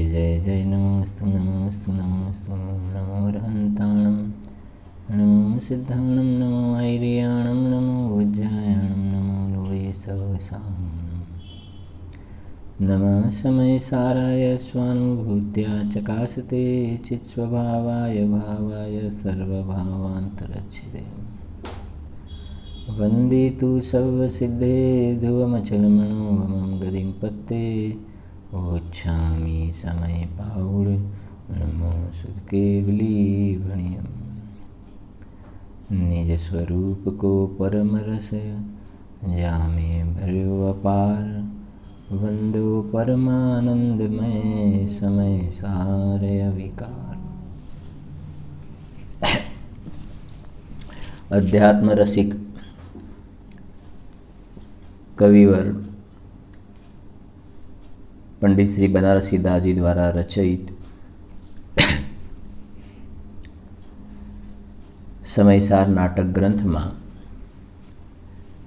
जय जय नमोस्तु नमोस्तु नमोस्तु नमो रहन्ताणं नमो सिद्धाणं नमो ऐर्याणं नमो वज्रायाणं नमो लोये सवसां नमः समयसाराय स्वानुभूत्या चकासते चित्स्वभावाय भावाय सर्वभावान्तरच्छिदे वन्दे तु सर्वसिद्धे ध्रुवमचलमणोभमं गतिं पत्ते ओच्छामि समय पाउड नमो सुध केवली भणियम निज स्वरूप को परम रस जामे भर्यो अपार वंदो परमानंदमय समय सारे अविकार। अध्यात्म रसिक कविवर पंडित श्री बनारसी दासजी द्वारा रचित समयसार नाटक ग्रंथ में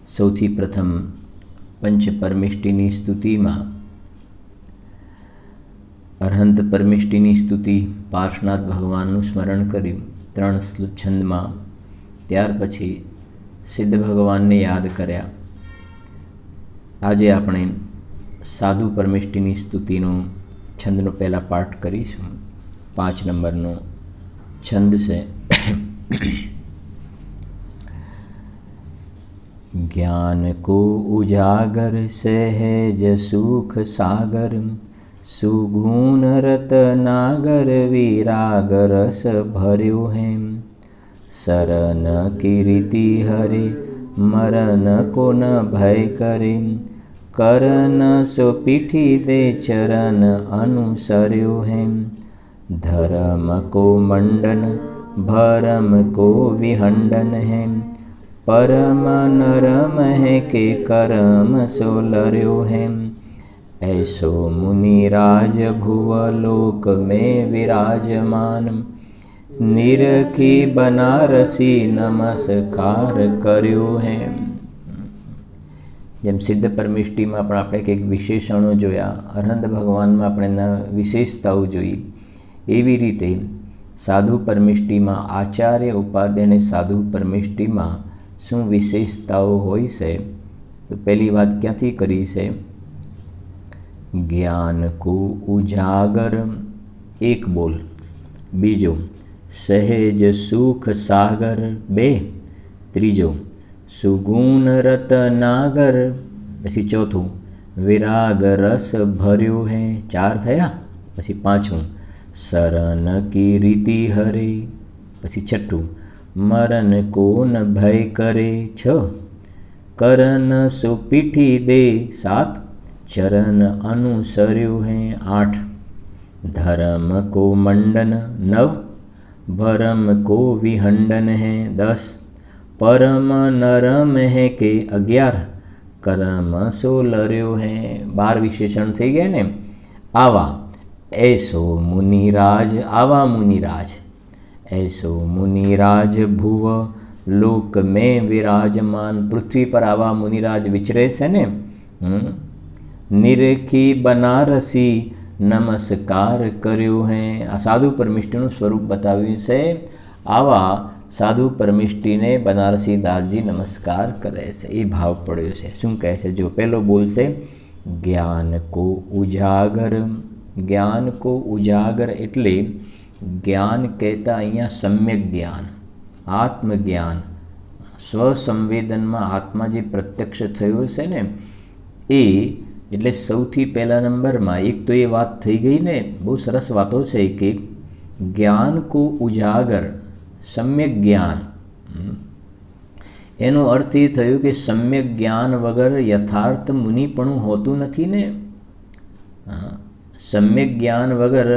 सौथी प्रथम पंच परमिष्टिनी स्तुति में अरहंत परमिष्टिनी स्तुति पार्श्वनाथ भगवान स्मरण कर्यु 3 छंद में, त्यार पछी सिद्ध भगवान ने याद कर्या। आजे आपणे साधु परमिष्टिनी स्तुतिनो छंदनो पहला पाठ करीशुं। 5 नंबरनो छंद से ज्ञान को उजागर सहज सुख सागर सुगुण रतनागर विराग रस भर्यो है शरण कीर्ति हरे मरण को न भय करे करन सो पीठी दे चरण अनुसर्यो है धर्म को मंडन भरम को विहंडन है परम नरम है के करम सो लर्यो है ऐसो मुनिराज भुवलोक में विराजमान निरखी बनारसी नमस्कार कर्यो है। जेम सिद्ध परमिष्टि में आपणे कंईक विशेषणों जोया, अरहंत भगवान में आपणे विशेषताओं जोई, एवी रीते साधु परमिष्टि में आचार्य उपाध्याय ने साधु परमिष्टि में शू विशेषताओं होय छे। तो पहली बात क्यांथी करी छे? ज्ञान को उजागर एक बोल, बीजो सहज सुख सागर 2, त्रीजो सुगुण रतनागर, पछी चौथुं विराग रस भर्यो है 4 थया, पछी 5मुं शरण की रीति हरे, पछी 6ठुं मरण को न भय करे 6 करन सो पीठी दे 7 चरण अनुसर्यो है 8 धर्म को मंडन 9 भरम को विहंडन है 10 परम नरम है के 11 करम सो लर्यो है 12 विशेषण थी गए ने। आवा ऐसो मुनिराज, आवा मुनिराज, ऐसो मुनिराज भुव लोक में विराजमान, पृथ्वी पर आवा मुनिराज विचरे से ने। निरखी बनारसी नमस्कार कर्यो है। आ साधु परमिष्टिनु स्वरूप बताव्યું છે। आवा साधु परमिष्टि ने बनारसी दासजी नमस्कार करे से, ये भाव पड़्यो है। शू कहे से? जो पहलो बोल से ज्ञान को उजागर, ज्ञान को उजागर एटले ज्ञान कहता अहींया सम्यक ज्ञान, आत्मज्ञान, स्वसंवेदन में आत्मा जे प्रत्यक्ष थयो छे ने ए एटले सौथी पहला नंबर में एक तो ये बात थी गई ने, बहुत सरस बातों है कि ज्ञान को उजागर, सम्यक ज्ञान, एनो अर्थ ये थयो कि सम्यक ज्ञान वगर यथार्थ मुनिपणु होतुं नथी ने। सम्यक ज्ञान वगर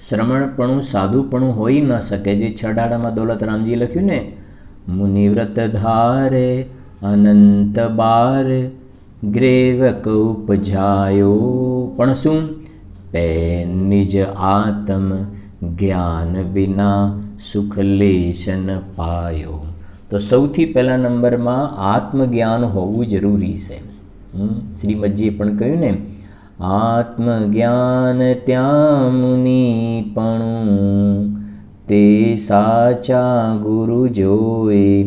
श्रमणपणु साधुपणु होई न सके। जे 6 डाड़ा में दौलतरामजी लख्यु ने, मुनिव्रत धारे अनंत बार ग्रेवक उपजायो पण शू पे निज आत्म ज्ञान बिना सुख लेशन पायो। तो सौथी पहला नंबर में आत्मज्ञान होवुं जरूरी है। श्रीमदजीए पण कह्युं ने આત્મજ્ઞાન ત્યાં મુનિપણું, તે સાચા ગુરુ જોઈ,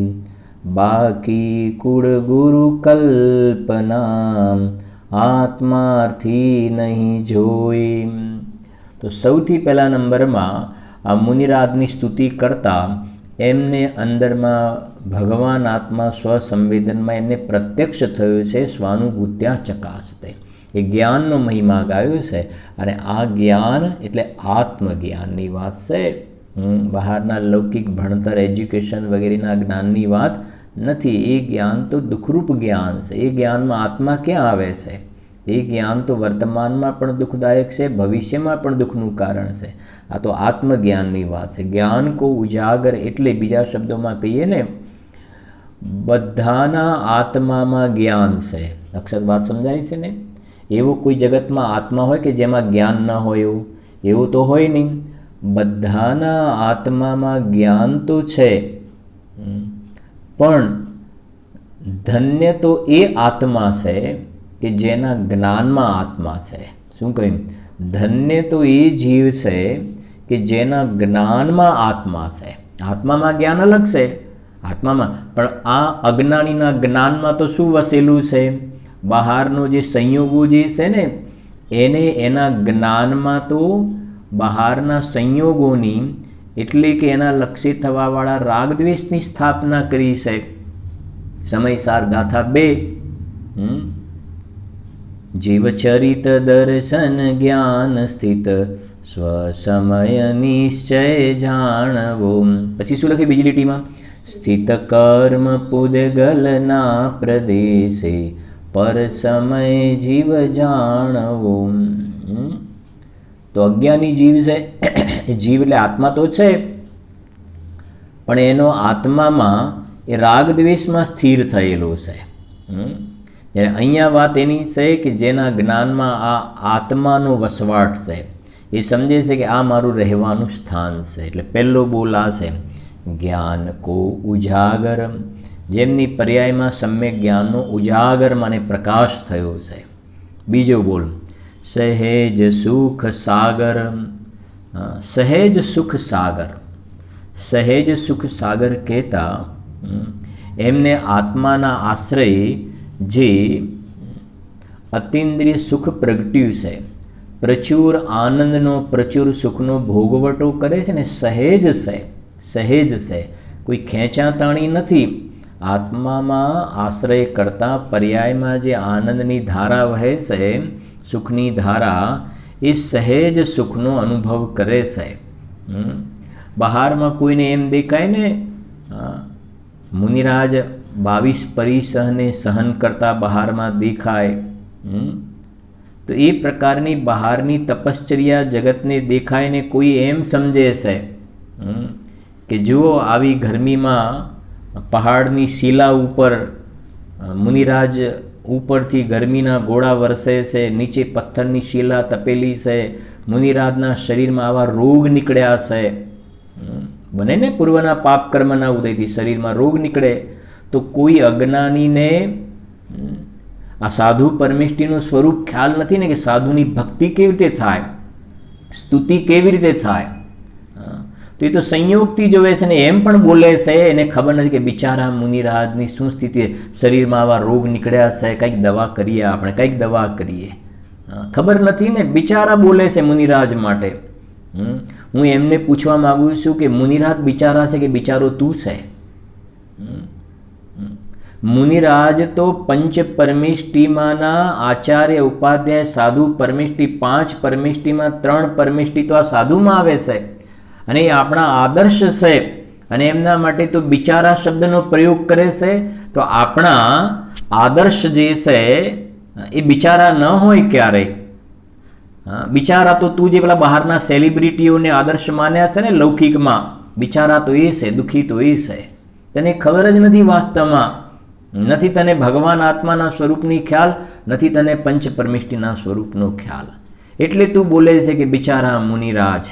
બાકી કુળ ગુરુ કલ્પના, આત્માર્થી નહીં જોઈ. તો સૌથી પહેલા નંબરમાં આ મુનિરાજની સ્તુતિ કરતા એમને અંદરમાં ભગવાન આત્મા સ્વસંવેદનમાં એમને પ્રત્યક્ષ થયો છે. સ્વાનુભૂત્યા ચકાસતે, એ જ્ઞાનનો મહિમા ગાયો છે. અને આ જ્ઞાન એટલે આત્મજ્ઞાનની વાત છે. બહારના લૌકિક ભણતર, એજ્યુકેશન વગેરેના જ્ઞાનની વાત નથી. એ જ્ઞાન તો દુઃખરૂપ જ્ઞાન છે. એ જ્ઞાનમાં આત્મા ક્યાં આવે છે? એ જ્ઞાન તો વર્તમાનમાં પણ દુઃખદાયક છે, ભવિષ્યમાં પણ દુઃખનું કારણ છે. આ તો આત્મજ્ઞાનની વાત છે. જ્ઞાન કો ઉજાગર એટલે બીજા શબ્દોમાં કહીએ ને, બધાના આત્મામાં જ્ઞાન છે. અક્ષર વાત સમજાય છે ને? એવો કોઈ જગતમાં આત્મા હોય કે જેમાં જ્ઞાન ન હોય? એવું તો હોય નહીં. બધાના આત્મામાં જ્ઞાન તો છે, પણ ધન્ય તો એ આત્મા છે કે જેના જ્ઞાનમાં આત્મા છે. શું કહ્યું? ધન્ય તો એ જીવ છે કે જેના જ્ઞાનમાં આત્મા છે. આત્મામાં જ્ઞાન અલગ છે, આત્મામાં, પણ આ અજ્ઞાનીના જ્ઞાનમાં તો શું વસેલું છે? બહારનો જે સંયોગો જે છે ને, એને એના જ્ઞાનમાં તો બહારના સંયોગોની એટલે કે એના લક્ષી થવાવાળા રાગદ્વેષની સ્થાપના કરી છે. સમયસાર ગાથા 2, જીવચરિત દર્શન જ્ઞાન સ્થિત, સ્વસમય નિશ્ચય જાણવો. પછી શું લખે બીજી લીટીમાં? સ્થિત કર્મ પુદગલના પ્રદેશે, પર સમય જીવ જાણવો. તો અજ્ઞાની જીવ છે, જીવ એટલે આત્મા તો છે, પણ એનો આત્મામાં એ રાગદ્વેષમાં સ્થિર થયેલો છે. જ્યારે અહીંયા વાત એની છે કે જેના જ્ઞાનમાં આ આત્માનો વસવાટ છે, એ સમજે છે કે આ મારું રહેવાનું સ્થાન છે. એટલે પહેલો બોલ આ છે, જ્ઞાન કો ઉજાગર, જેમની પર્યાયમાં સમ્યક જ્ઞાનનો ઉજાગર મને પ્રકાશ થયો છે. બીજો બોલ, સહેજ સુખ સાગર. સહેજ સુખ સાગર, સહેજ સુખ સાગર કહેતા એમને આત્માના આશ્રય જે અતિન્દ્રિય સુખ પ્રગટ્યું છે, પ્રચુર આનંદનો, પ્રચુર સુખનો ભોગવટો કરે છે ને, સહેજ છે. સહેજ છે, કોઈ ખેંચાતાણી નથી. આત્મામાં આશ્રય કરતાં પર્યાયમાં જે આનંદની ધારા વહે છે, સુખની ધારા, એ સહેજ સુખનો અનુભવ કરે છે. બહારમાં કોઈને એમ દેખાય ને, મુનિરાજ 22 પરિસહને સહન કરતા બહારમાં દેખાય, તો એ પ્રકારની બહારની તપશ્ચર્યા જગતને દેખાય ને કોઈ એમ સમજે છે કે જુઓ આવી ગરમીમાં પહાડની શિલા ઉપર મુનિરાજ ઉપરથી ગરમીના ગોળા વરસે છે, નીચે પથ્થરની શિલા તપેલી છે, મુનિરાજના શરીરમાં આવા રોગ નીકળ્યા છે. બને ને પૂર્વના પાપ કર્મના ઉદયથી શરીરમાં રોગ નીકળે, તો કોઈ અજ્ઞાનીને આ સાધુ પરમેષ્ઠીનું સ્વરૂપ ખ્યાલ નથી ને કે સાધુની ભક્તિ કેવી રીતે થાય, સ્તુતિ કેવી રીતે થાય. તો એ તો સંયોગથી જોવે છે ને એમ પણ બોલે છે. એને ખબર નથી કે બિચારા મુનિરાજની શું સ્થિતિ, શરીરમાં આવા રોગ નીકળ્યા છે, કંઈક દવા કરીએ, આપણે કંઈક દવા કરીએ. ખબર નથી ને, બિચારા બોલે છે મુનિરાજ માટે. હું એમને પૂછવા માગું છું કે મુનિરાજ બિચારા છે કે બિચારો તું છે? મુનિરાજ તો પંચ પરમેષ્ટિમાંના આચાર્ય, ઉપાધ્યાય, સાધુ પરમેષ્ટિ, 5 પરમેષ્ટિમાં 3 પરમેષ્ટિ તો આ સાધુમાં આવે છે, અને એ આપણા આદર્શ છે. અને એમના માટે તો બિચારા શબ્દનો પ્રયોગ કરે છે. તો આપણા આદર્શ જે છે એ બિચારા ન હોય ક્યારેય. બિચારા તો તું જે પેલા બહારના સેલિબ્રિટીઓને આદર્શ માન્યા છે ને લૌકિકમાં, બિચારા તો એ છે, દુઃખી તો એ છે. તને ખબર જ નથી વાસ્તવમાં, નથી તને ભગવાન આત્માના સ્વરૂપની ખ્યાલ, નથી તને પંચ પરમેષ્ટિના સ્વરૂપનો ખ્યાલ. એટલે તું બોલે છે કે બિચારા મુનિરાજ.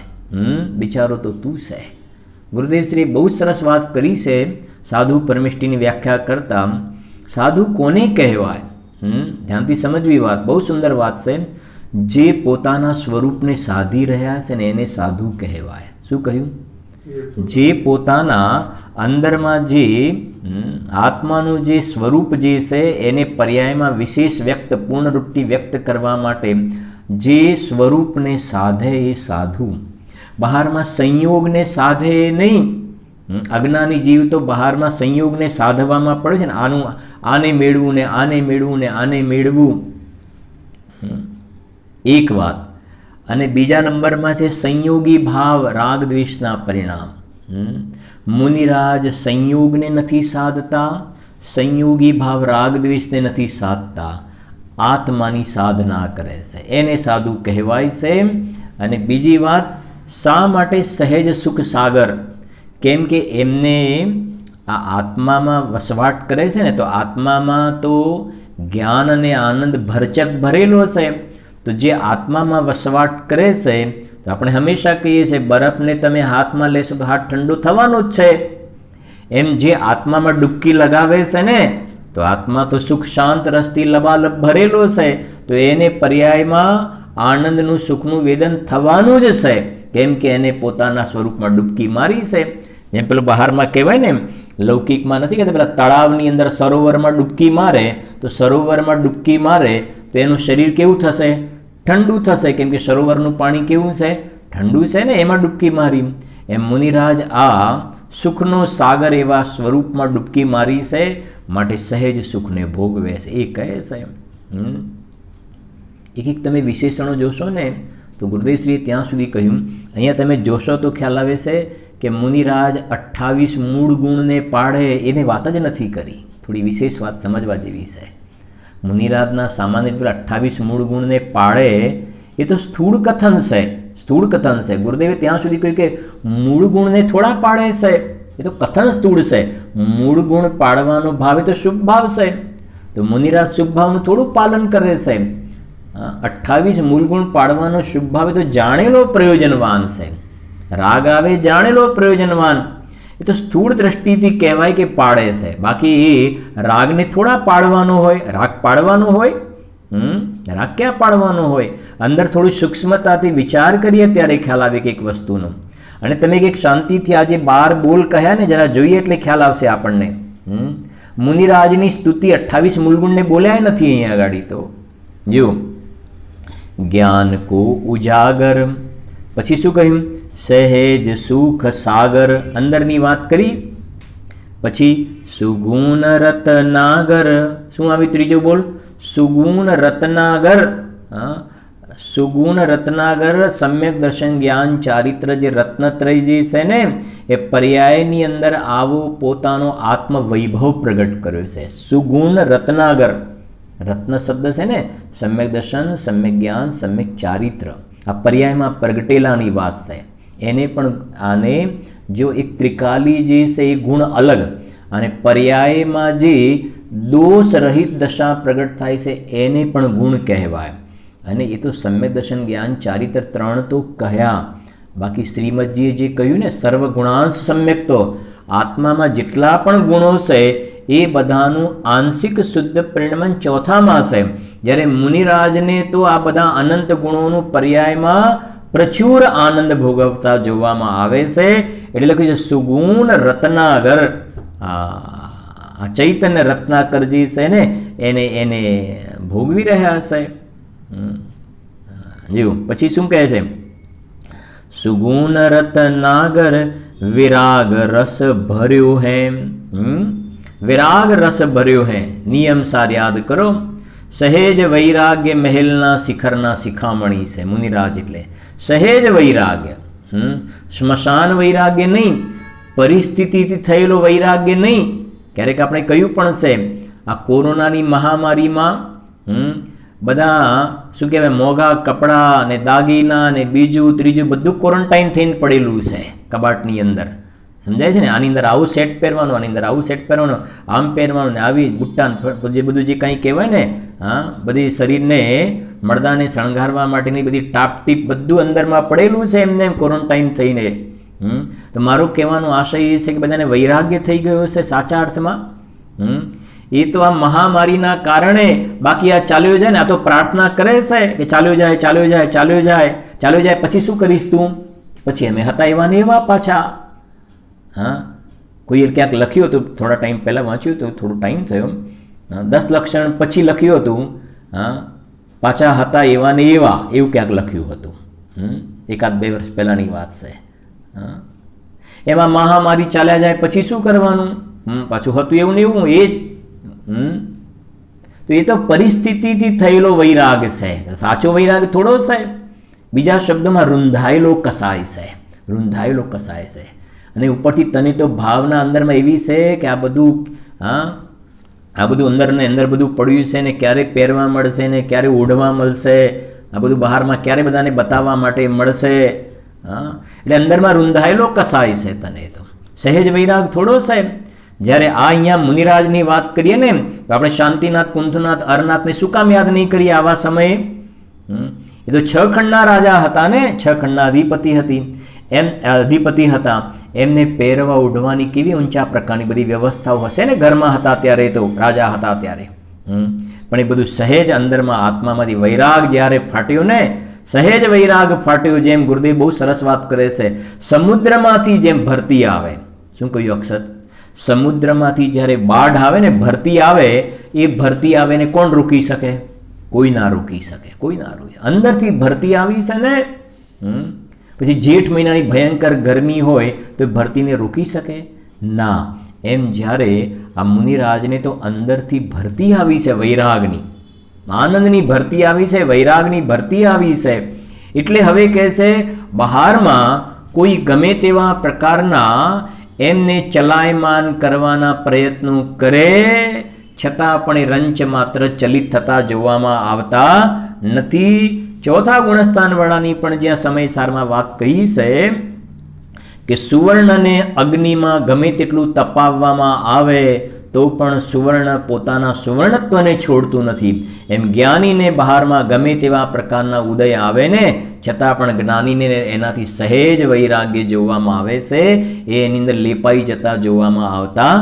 બિચારો તો તું છે. ગુરુદેવશ્રીએ બહુ સરસ વાત કરી છે સાધુ પરમેષ્ટિની વ્યાખ્યા કરતા. સાધુ કોને કહેવાય? ધ્યાનથી સમજવી વાત, બહુ સુંદર વાત છે. જે પોતાના સ્વરૂપને સાધી રહ્યા છે ને એને સાધુ કહેવાય. શું કહ્યું? જે પોતાના અંદરમાં જે આત્માનું જે સ્વરૂપ જે છે એને પર્યાયમાં વિશેષ વ્યક્ત પૂર્ણરૂપથી વ્યક્ત કરવા માટે જે સ્વરૂપને સાધે એ સાધુ. બહારમાં સંયોગને સાધે એ નહીં. અજ્ઞાની જીવ તો બહારમાં સંયોગને સાધવામાં પડે છે ને, આને મેળવું ને આને મેળવું ને આને મેળવું, એક વાત. અને બીજા નંબરમાં છે સંયોગી ભાવ રાગ દ્વેષના પરિણામ. મુનિરાજ સંયોગને નથી સાધતા, સંયોગી ભાવ રાગ દ્વેષને નથી સાધતા, આત્માની સાધના કરે છે, એને સાધુ કહેવાય છે. અને બીજી વાત, શા માટે સહેજ સુખ સાગર? કેમ કે એમને આ આત્મામાં વસવાટ કરે છે ને, તો આત્મામાં તો જ્ઞાન અને આનંદ ભરચક ભરેલો છે. તો જે આત્મામાં વસવાટ કરે છે, તો આપણે હંમેશા કહીએ છીએ બરફને તમે હાથમાં લેશો તો હાથ ઠંડો થવાનો જ છે. એમ જે આત્મામાં ડૂબકી લગાવે છે ને, તો આત્મા તો સુખ શાંત રસથી લબાલબ ભરેલો છે, તો એને પર્યાયમાં આનંદનું સુખનું વેદન થવાનું જ છે. કેમ કે એને પોતાના સ્વરૂપમાં ડૂબકી મારી છે. જેમ પેલું બહારમાં કહેવાય ને, લૌકિકમાં નથી કહેતા પેલા તળાવની અંદર સરોવરમાં ડૂબકી મારે, તો સરોવરમાં ડૂબકી મારે તો એનું શરીર કેવું થશે? ઠંડુ થશે. કેમ કે સરોવરનું પાણી કેવું છે? ઠંડુ છે ને, એમાં ડૂબકી મારી. એમ મુનિરાજ આ સુખનો સાગર એવા સ્વરૂપમાં ડૂબકી મારી છે, માટે સહેજ સુખને ભોગવે છે એ કહે છે. એક તમે વિશેષણો જોશો ને, તો ગુરુદેવશ્રીએ ત્યાં સુધી કહ્યું, અહીંયા તમે જોશો તો ખ્યાલ આવે છે કે મુનિરાજ 28 મૂળ ગુણને પાડે એને વાત જ નથી કરી. થોડી વિશેષ વાત સમજવા જેવી છે. મુનિરાજના સામાન્ય પેલા 28 મૂળ ગુણને પાડે એ તો સ્થૂળ કથન છે, સ્થૂળ કથન છે. ગુરુદેવે ત્યાં સુધી કહ્યું કે મૂળ ગુણને થોડા પાડે છે, એ તો કથન સ્થૂળ છે. મૂળ ગુણ પાડવાનો ભાવ એ તો શુભ ભાવ છે. તો મુનિરાજ શુભ ભાવનું થોડું પાલન કરે છે. 28 મૂળ ગુણ પાડવાનો શુભ ભાવ એ તો જાણેલો પ્રયોજનવાન છે. રાગ આવે જાણેલો પ્રયોજનવાન, એ તો સ્થૂળ દ્રષ્ટિથી કહેવાય કે પાડે છે. બાકી એ રાગને થોડા પાડવાનો હોય? રાગ પાડવાનો હોય? રાગ ક્યાં પાડવાનો હોય? અંદર થોડું સૂક્ષ્મતાથી વિચાર કરીએ ત્યારે ખ્યાલ આવે કે એક વસ્તુનો. અને તમે કંઈક શાંતિથી આજે 12 બોલ કહ્યા ને, જરા જોઈએ એટલે ખ્યાલ આવશે આપણને. મુનિરાજની સ્તુતિ 28 મૂળગુણને બોલ્યા નથી અહીંયા આગળ. તો જો જ્ઞાન કો ઉજાગર, પછી શું કહ્યું? સહેજ સુખ સાગર, અંદરની વાત કરી. પછી સુગુણ રત્નાગર, શું આવી ત્રીજો બોલ? સુગુણ રત્નાગર. સુગુણ રત્નાગર સમ્યક દર્શન જ્ઞાન ચારિત્ર, જે રત્નત્રય જે છે ને, એ પર્યાયની અંદર આવો પોતાનો આત્મ વૈભવ પ્રગટ કર્યો છે. સુગુણ રત્નાગર, રત્ન શબ્દ છે ને, સમ્યક દર્શન, સમ્યક જ્ઞાન, સમ્યક ચારિત્ર, આ પર્યાયમાં પ્રગટેલાની વાત છે. એને પણ આને જો એક ત્રિકાલી જે છે એ ગુણ અલગ, અને પર્યાયમાં જે દોષ રહિત દશા પ્રગટ થાય છે એને પણ ગુણ કહેવાય. અને એ તો સમ્યક દર્શન જ્ઞાન ચારિત્ર 3 તો કહ્યા. બાકી શ્રીમદજીએ જે કહ્યું ને, સર્વગુણાંશ સમ્યક, તો આત્મામાં જેટલા પણ ગુણો છે એ બધાનું આંશિક શુદ્ધ પરિણમન ચોથામાં છે. જ્યારે મુનિરાજને તો આ બધા અનંત ગુણોનું પર્યાયમાં પ્રચુર આનંદ ભોગવતા જોવામાં આવે છે. એટલે લખ્યું છે સુગુણ રત્નાગર. આ ચૈતન્ય રત્નાકર જે છે ને, એને ભોગવી રહ્યા છે. જો પછી શું કહે છે? સુગુણ રત્નાગર વિરાગ રસ ભર્યો હે. વિરાગ રસ ભર્યો હે, નિયમ સાર યાદ કરો. સહેજ વૈરાગ્ય મહેલના શિખરના શિખામણી છે મુનિરાજ. એટલે સહેજ વૈરાગ્ય, સ્મશાન વૈરાગ્ય નહીં, પરિસ્થિતિથી થયેલો વૈરાગ્ય નહીં. ક્યારેક આપણે કહ્યું પણ છે, આ કોરોનાની મહામારીમાં બધા શું કહેવાય, મોંઘા કપડાં ને દાગીના ને બીજું ત્રીજું બધું ક્વોરન્ટાઇન થઈને પડેલું છે કબાટની અંદર. સમજાય છે ને? આની અંદર આવું સેટ પહેરવાનું, આની અંદર આવું સેટ પહેરવાનું, આમ પહેરવાનું, ને આવી બુટ્ટા જે બધું જે કંઈ કહેવાય ને, બધી શરીરને મળદાને શણગારવા માટેની બધી ટાપટીપ બધું અંદરમાં પડેલું છે એમને ક્વોરન્ટાઇન થઈને. તો મારો કહેવાનો આશય એ છે કે બધાને વૈરાગ્ય થઈ ગયો છે સાચા અર્થમાં. એ તો આ મહામારીના કારણે, બાકી આ ચાલ્યો જાય ને, આ તો પ્રાર્થના કરે છે કે ચાલ્યો જાય, ચાલ્યો જાય, ચાલ્યો જાય, ચાલ્યો જાય, પછી શું કરીશ તું? પછી અમે હતા એવા ને એવા પાછા. હા, કોઈએ ક્યાંક લખ્યું હતું, થોડા ટાઈમ પહેલાં વાંચ્યું હતું, થોડો ટાઈમ થયો, 10 લક્ષણ પછી લખ્યું હતું, હા, પાછા હતા એવા ને એવા, એવું ક્યાંક લખ્યું હતું. 1-2 વર્ષ પહેલાંની વાત છે. હા, એમાં મહામારી ચાલ્યા જાય પછી શું કરવાનું? પાછું હતું એવું ને એવું એ જ. તો એ તો પરિસ્થિતિથી થયેલો વૈરાગ છે, સાચો વૈરાગ થોડો છે. બીજા શબ્દોમાં રૂંધાયેલો કસાય છે, રૂંધાયેલો કસાય છે. અને ઉપરથી તને તો ભાવના અંદરમાં એવી છે કે આ બધું, હા, આ બધું અંદર ને અંદર બધું પડ્યું છે ને ક્યારે પહેરવા મળશે ને ક્યારે ઓઢવા મળશે, આ બધું બહારમાં ક્યારે બધાને બતાવવા માટે મળશે. હા, એટલે અંદરમાં રૂંધાયેલો કસાય છે તને તો, સહેજ વૈરાગ થોડો છે. જ્યારે આ અહીંયા મુનિરાજની વાત કરીએ ને તો આપણે શાંતિનાથ, કુંથનાથ, અરનાથને શું કામ યાદ નહીં કરીએ આવા સમયે? એ તો 6 ખંડના રાજા હતા ને, 6 ખંડના અધિપતિ હતા. એમને પહેરવા ઓઢવાની કેવી ઊંચા પ્રકારની બધી વ્યવસ્થાઓ હશે ને ઘરમાં હતા ત્યારે, તો રાજા હતા ત્યારે. પણ એ બધું સહેજ અંદરમાં આત્મામાંથી વૈરાગ જ્યારે ફાટ્યો ને, સહેજ વૈરાગ ફાટ્યો, જેમ ગુરુદેવ બહુ સરસ વાત કરે છે, સમુદ્રમાંથી જેમ ભરતી આવે. શું કહ્યું અક્ષત? સમુદ્રમાંથી જ્યારે બાઢ આવે ને, ભરતી આવે, એ ભરતી આવે ને કોણ રોકી શકે? કોઈ ના રોકી શકે, કોઈ ના રોકે. અંદરથી ભરતી આવી છે ને, પછી જેઠ મહિનાની ભયંકર ગરમી હોય તો ભરતીને રોકી શકે ના. એમ જ્યારે આ મુનિરાજને તો અંદરથી ભરતી આવી છે વૈરાગની, આનંદની ભરતી આવી છે, વૈરાગની ભરતી આવી છે. એટલે હવે કહે છે બહારમાં કોઈ ગમે તેવા પ્રકારના એમને ચલાયમાન કરવાના પ્રયત્નો કરે છતાં પણ એ રંચ માત્ર ચલિત થતા જોવામાં આવતા નથી. ચોથા ગુણસ્થાનવાળાની પણ જ્યાં સમયસારમાં વાત કહી છે કે સુવર્ણને અગ્નિમાં ગમે તેટલું તપાવવામાં આવે તો પણ સુવર્ણ પોતાના સુવર્ણત્વને છોડતું નથી. એમ જ્ઞાનીને બહારમાં ગમે તેવા પ્રકારના ઉદય આવે ને છતાં પણ જ્ઞાનીને એનાથી સહેજ વૈરાગ્ય જોવામાં આવે છે, એ એની અંદર લેપાઈ જતા જોવામાં આવતા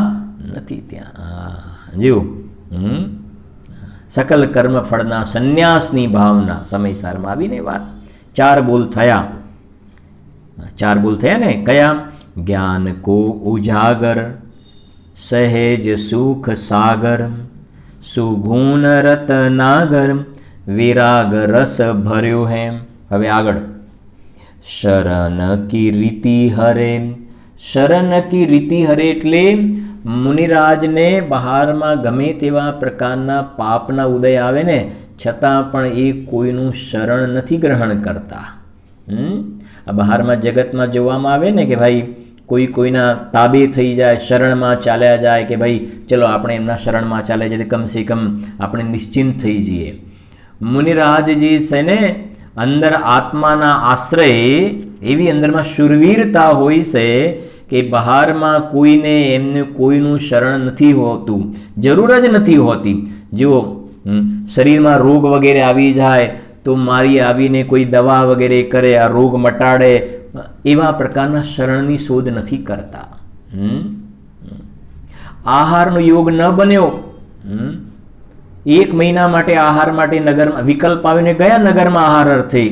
નથી. ત્યાં જો સકલ કર્મ ફળના સંન્યાસની ભાવના સમયસારમાં આવીને વાત. 4 બોલ થયા, 4 બોલ થયા ને કયા? જ્ઞાન કો ઉજાગર, સહેજ સુખ સાગર, સુગુણ રતનાગર, વિરાગ રસ ભર્યો હે. હવે આગળ, શરણ કી રીતિ હરે. શરણ કી રીતિ હરે એટલે મુનિરાજને બહારમાં ગમે તેવા પ્રકારના પાપના ઉદય આવે ને છતાં પણ એ કોઈનું શરણ નથી ગ્રહણ કરતા. આ બહારમાં જગતમાં જોવામાં આવે ને કે ભાઈ કોઈ કોઈના તાબે થઈ જાય, શરણમાં ચાલ્યા જાય કે ભાઈ ચલો આપણે એમના શરણમાં ચાલ્યા જાય, કમસે કમ આપણે નિશ્ચિંત થઈ જઈએ. મુનિરાજજી છે ને અંદર આત્માના આશ્રય એવી અંદરમાં શુરવીરતા હોય છે કે બહારમાં કોઈને એમને કોઈનું શરણ નથી હોતું, જરૂર જ નથી હોતી. જો શરીરમાં રોગ વગેરે આવી જાય તો મારી આવીને કોઈ દવા વગેરે કરે, આ રોગ મટાડે, એવા પ્રકારના શરણની શોધ નથી કરતા. આહારનો યોગ ન બન્યો, 1 મહિના માટે આહાર માટે નગરમાં વિકલ્પ આવીને ગયા નગરમાં આહાર અર્થે,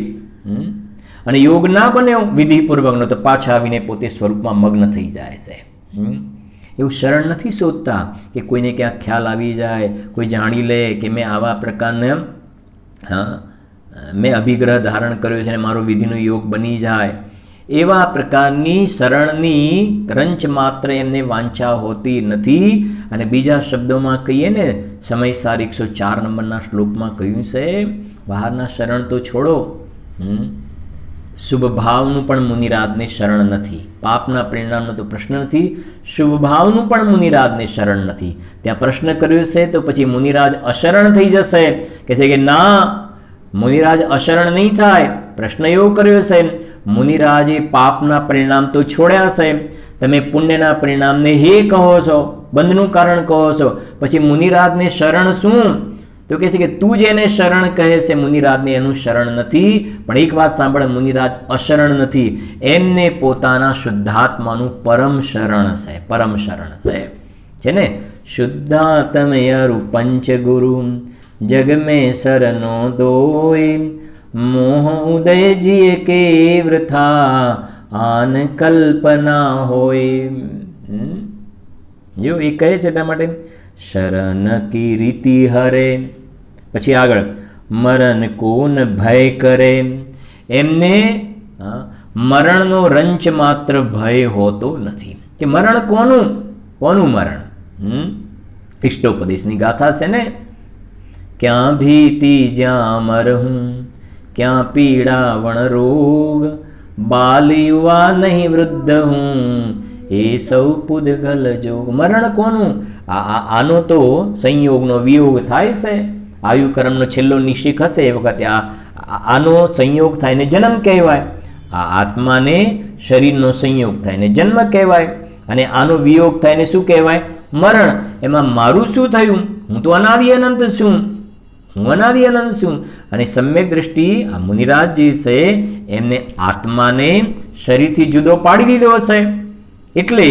અને યોગ ના બન્યો વિધિપૂર્વકનો તો પાછા આવીને પોતે સ્વરૂપમાં મગ્ન થઈ જાય છે. એવું શરણ નથી શોધતા કે કોઈને ક્યાંક ખ્યાલ આવી જાય, કોઈ જાણી લે કે મેં આવા પ્રકારને મેં અભિગ્રહ ધારણ કર્યો છે અને મારો વિધિનો યોગ બની જાય. એવા પ્રકારની શરણની રંચ માત્ર એમને વાંચા હોતી નથી. અને બીજા શબ્દોમાં કહીએ ને સમયસાર 104 નંબરના શ્લોકમાં કહ્યું છે બહારના શરણ તો છોડો, શુભ ભાવનું પણ મુનિરાજને શરણ નથી. પાપના પરિણામનો તો પ્રશ્ન નથી, શુભ ભાવનું પણ મુનિરાજને શરણ નથી. ત્યાં પ્રશ્ન કર્યો છે તો પછી મુનિરાજ અશરણ થઈ જશે કે છે કે ના, મુનિરાજ અશરણ નહીં થાય. પ્રશ્ન એવો કર્યો છે મુનિરાજે પાપના પરિણામ તો છોડ્યા છે, તમે પુણ્યના પરિણામને હે કહો છો, બંધનું કારણ કહો છો, પછી મુનિરાજને શરણ શું? તો કહે છે કે તું જેને શરણ કહે છે મુનિરાજને એનું શરણ નથી. પણ એક વાત સાંભળ, મુનિરાજ અશરણ નથી, એમને પોતાના શુદ્ધાત્માનું પરમ શરણ છે, પરમ શરણ છે ને. शुद्धात्म अरु पंच गुरु जग में सरनो दोए मोह उदय जिय के वृथा आन कल्पना होए। जो એ કહે છે એટલા માટે શરણ की રીતિ હરે, પછી આગળ મરણ કોન ભય કરે, એમને મરણનો રંચ માત્ર ભય હોતો નથી કે મરણ કોનું કોનું મરણ। ઇષ્ટોપદેશની ગાથા છે ને, ક્યાં ભીતિ જ્યાં મરહું ક્યાં પીડા વણ રોગ બાલ યુવા નહીં વૃદ્ધ હું એ સૌ પુદગલ જોગ। મરણ કોનું? આનો તો સંયોગનો વિયોગ થાય છે, આયુકર્મનો છેલ્લો નિશ્ચિક હશે એ વખતે આનો સંયોગ થાય ને જન્મ કહેવાય, આ આત્માને શરીરનો સંયોગ થાય ને જન્મ કહેવાય, અને આનો વિયોગ થાય ને શું કહેવાય? મરણ। એમાં મારું શું થયું? હું તો અનાદિ અનંત છું, હું અનાદિ અનંત છું। અને સમ્યક દ્રષ્ટિ આ મુનિરાજજી છે એમને આત્માને શરીરથી જુદો પાડી દીધો છે। એટલે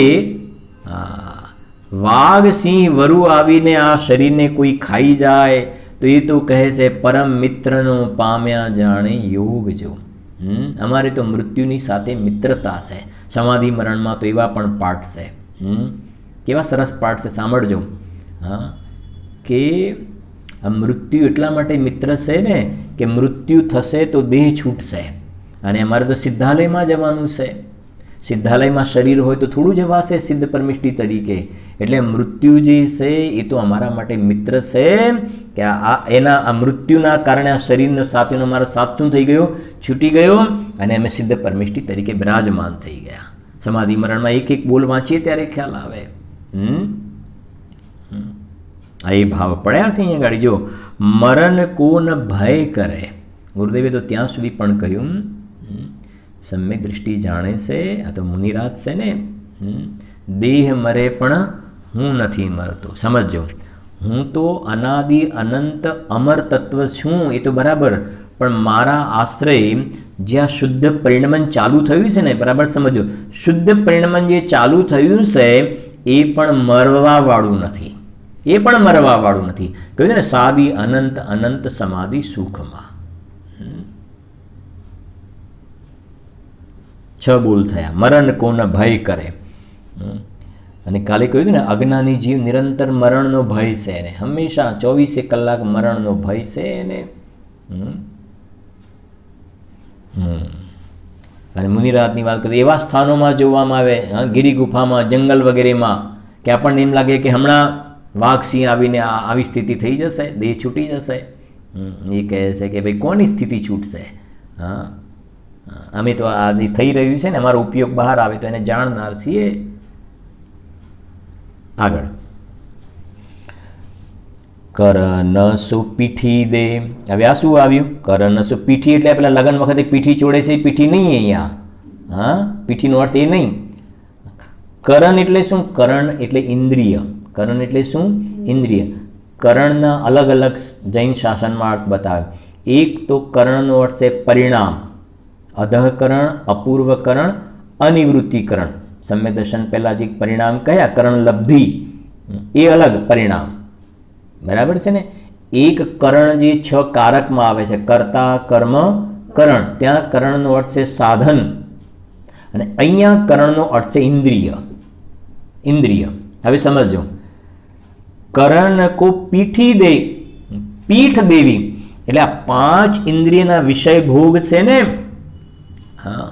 વાઘ સિંહ વરુ આવીને આ શરીરને કોઈ ખાઈ જાય તો એ તો કહે છે પરમ મિત્રનો પામ્યા જાણે યોગ જો। અમારે તો મૃત્યુની સાથે મિત્રતા છે। સમાધિ મરણમાં તો એવા પણ પાઠ છે, કેવા સરસ પાઠ છે, સાંભળજો। હા, કે આ મૃત્યુ એટલા માટે મિત્ર છે ને કે મૃત્યુ થશે તો દેહ છૂટશે, અને અમારે તો સિદ્ધાલયમાં જવાનું છે। સિદ્ધાલયમાં શરીર હોય તો થોડું જવાશે સિદ્ધ પરમિષ્ટિ તરીકે, એટલે મૃત્યુ જે છે એ તો અમારા માટે મિત્ર છે કે એના આ મૃત્યુના કારણે આ શરીરનો સાથેનો અમારો સાથ શું થઈ ગયો? છૂટી ગયો, અને અમે સિદ્ધ પરમિષ્ટિ તરીકે બિરાજમાન થઈ ગયા। સમાધિ મરણમાં એક એક બોલ વાંચીએ ત્યારે ખ્યાલ આવે। આ એ ભાવ પડ્યા છે અહીંયા ગાડી। જો મરણ કોન ભય કરે, ગુરુદેવે તો ત્યાં સુધી પણ કહ્યું સમ્યક દૃષ્ટિ જાણે છે, આ તો મુનિરાજ છે ને, દેહ મરે પણ હું નથી મરતો। સમજો, હું તો અનાદિ અનંત અમર તત્વ છું એ તો બરાબર, પણ મારા આશ્રય જ્યાં શુદ્ધ પરિણમન ચાલુ થયું છે ને, બરાબર સમજો, શુદ્ધ પરિણમન જે ચાલુ થયું છે એ પણ મરવાવાળું નથી, એ પણ મરવાવાળું નથી। કહ્યું ને સાદી અનંત અનંત સમાધિ સુખમાં। 6 બોલ થયા। મરણ કોને ભય કરે, અને કાલે કહ્યું ને અજ્ઞાની જીવ નિરંતર મરણનો ભય છે એને, હંમેશા 24 કલાક મરણનો ભય છે એને। અને મુનિરાજની વાત કરીએ એવા સ્થાનોમાં જોવામાં આવે, ગિરી ગુફામાં, જંગલ વગેરેમાં, કે આપણને એમ લાગે કે હમણાં વાઘ સિંહ આવીને આવી સ્થિતિ થઈ જશે, દેહ છૂટી જશે। એ કહે છે કે ભાઈ કોની સ્થિતિ છૂટશે? હા, અમે તો આ થઈ રહ્યું છે ને અમારો ઉપયોગ બહાર આવે તો એને જાણનાર છીએ। આગળ કરનસુ પીઠી દે, હવે આ શું આવ્યું? કરનસુ પીઠી એટલે પેલા લગ્ન વખતે પીઠી ચોડે છે, પીઠી નહીં અહીંયા। હા, પીઠીનો અર્થ એ નહીં। કરણ એટલે શું? કરણ એટલે ઇન્દ્રિય। કરણ એટલે શું? ઇન્દ્રિય। કરણના અલગ અલગ જૈન શાસનમાં અર્થ બતાવે। એક તો કરણનો અર્થ છે પરિણામ, અધઃકરણ, અપૂર્વકરણ, અનિવૃત્તિકરણ। સમ્યક દર્શન પહેલાં જે પરિણામ કહ્યા કરણ લબ્ધિ, એ અલગ પરિણામ, બરાબર છે ને। એક કરણ જે 6 કારકમાં આવે છે, કર્તા, કર્મ, કરણ, ત્યાં કરણનો અર્થ છે સાધન, અને અહીંયા કરણનો અર્થ છે ઇન્દ્રિય। ઇન્દ્રિય હવે સમજો, કરણ કો પીઠી દે, પીઠ દેવી એટલે આ 5 ઇન્દ્રિયના વિષય ભોગ છે ને, હા,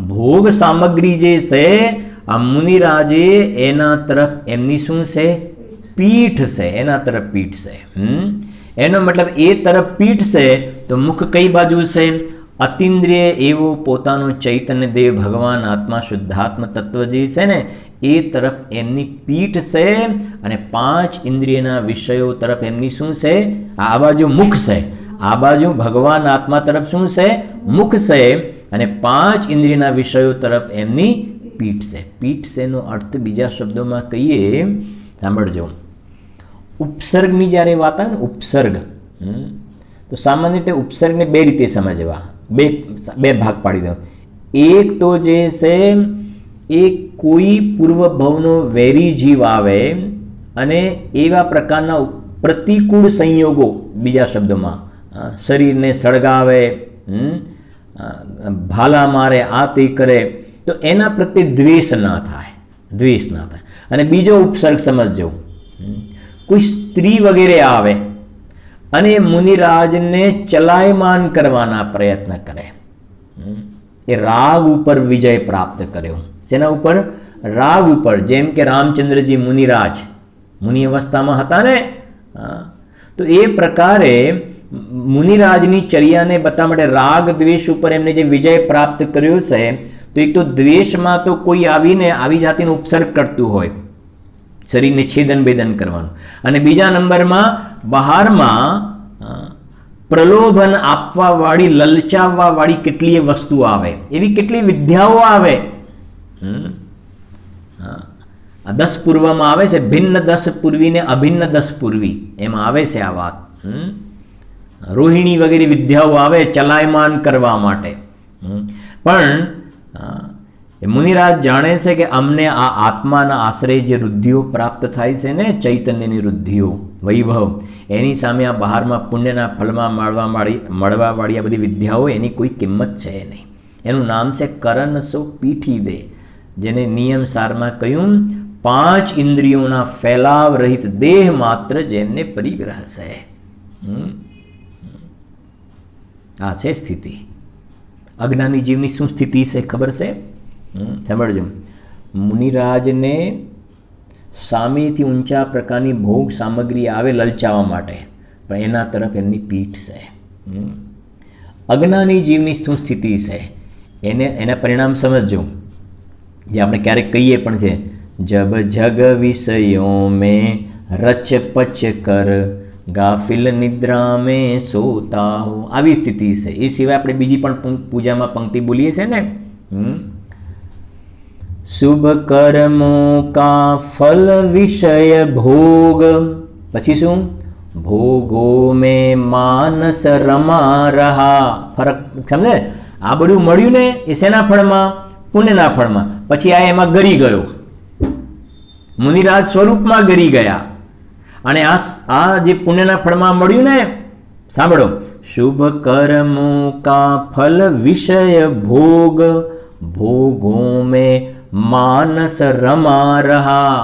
ભોગ સામગ્રી જે છે આ મુનિરાજે એના તરફ એમની શું છે? પીઠ છે, એના તરફ પીઠ છે। એનો મતલબ એ તરફ પીઠ છે તો મુખ કઈ બાજુ છે? અતિન્દ્રિય એવો પોતાનો ચૈતન્ય દેવ ભગવાન આત્મા શુદ્ધાત્મ તત્વ જે છે ને એ તરફ એમની પીઠ છે, અને 5 ઇન્દ્રિયના વિષયો તરફ એમની શું છે? આ બાજુ મુખ છે, આ બાજુ ભગવાન આત્મા તરફ શું છે? મુખ છે, અને 5 ઇન્દ્રિયના વિષયો તરફ એમની પીઠ છે। પીઠ છેનો અર્થ બીજા શબ્દોમાં કહીએ, સાંભળજો, ઉપસર્ગની જ્યારે વાત આવે ને, ઉપસર્ગ, તો સામાન્ય રીતે ઉપસર્ગને 2 રીતે સમજવા, બે ભાગ પાડી દો। એક તો જે છે એ કોઈ પૂર્વ ભવનો વેરી જીવ આવે અને એવા પ્રકારના પ્રતિકૂળ સંયોગો, બીજા શબ્દોમાં શરીરને સળગાવે, ભાલા મારે, આ તે કરે, તો એના પ્રત્યે દ્વેષ ના થાય, દ્વેષ ના થાય. અને બીજો ઉપસર્ગ સમજજો, કોઈ સ્ત્રી વગેરે આવે અને મુનિરાજને ચલાયમાન કરવાના પ્રયત્ન કરે, એ રાગ ઉપર વિજય પ્રાપ્ત કર્યો. શેના ઉપર? રાગ ઉપર. જેમ કે રામચંદ્રજી મુનિરાજ મુનિ અવસ્થામાં હતા ને, તો એ પ્રકારે મુનિરાજની ચર્યાને બતાવવા માટે રાગ દ્વેષ ઉપર એમને જે વિજય પ્રાપ્ત કર્યો છે, તો એક તો દ્વેષમાં તો કોઈ આવીને આવી જાતિનો ઉપસર્ગ કરતું હોય, શરીરને છેદન બેદન કરવાનું, અને બીજા નંબરમાં બહારમાં પ્રલોભન આપવાવાળી, લલચાવવાવાળી કેટલીય વસ્તુ આવે, એવી કેટલી વિદ્યાઓ આવે. 10 પૂર્વમાં આવે છે, ભિન્ન 10 પૂર્વી ને અભિન્ન 10 પૂર્વી, એમાં આવે છે આ વાત. રોહિણી વગેરે વિદ્યાઓ આવે ચલાયમાન કરવા માટે. પણ મુનિરાજ જાણે છે કે અમને આ આત્માના આશ્રય જે રુદ્ધિઓ પ્રાપ્ત થાય છે ને, ચૈતન્યની રુદ્ધિઓ, વૈભવ, એની સામે આ બહારમાં પુણ્યના ફળમાં મળવાવાળી આ બધી વિદ્યાઓ, એની કોઈ કિંમત છે નહીં. એનું નામ છે કરન સો પીઠી દે, જેને નિયમ સારમાં કહ્યું 5 ઇન્દ્રિયોના ફેલાવ રહિત દેહ માત્ર જેમને પરિગ્રહ છે. આ છે સ્થિતિ. અજ્ઞાની જીવની શું સ્થિતિ છે ખબર છે? સાંભળજો. મુનિરાજને સામેથી ઊંચા પ્રકારની ભોગ સામગ્રી આવે લલચાવવા માટે, પણ એના તરફ એમની પીઠ છે. અજ્ઞાની જીવની શું સ્થિતિ છે એના પરિણામ સમજજો. જે આપણે ક્યારેક કહીએ પણ છે, જબ જગ વિષયો મેં રચ પચ કર ગાફિલ નિદ્રા મેં સોતા હો, આવી સ્થિતિ છે. એ સિવાય આપણે બીજી પણ પૂજામાં પંક્તિ બોલીએ છીએ ને, શુભ કર્મો કા ફલ વિષય ભોગ, પછી શું? ભોગો મેં માનસ રમા રહા. ફરક સમજે? આ બધું મળ્યું ને એ શેના ફળમાં? પુણ્યના ફળમાં. પછી આ એમાં ગરી ગયો, મુનિરાજ સ્વરૂપમાં ગરી ગયા. અને આ જે પુણ્યના ફળમાં મળ્યું ને, સાંભળો, શુભ કર્મો કા ફલ વિષય ભોગ, ભોગો મેં માનસ રમા રહા,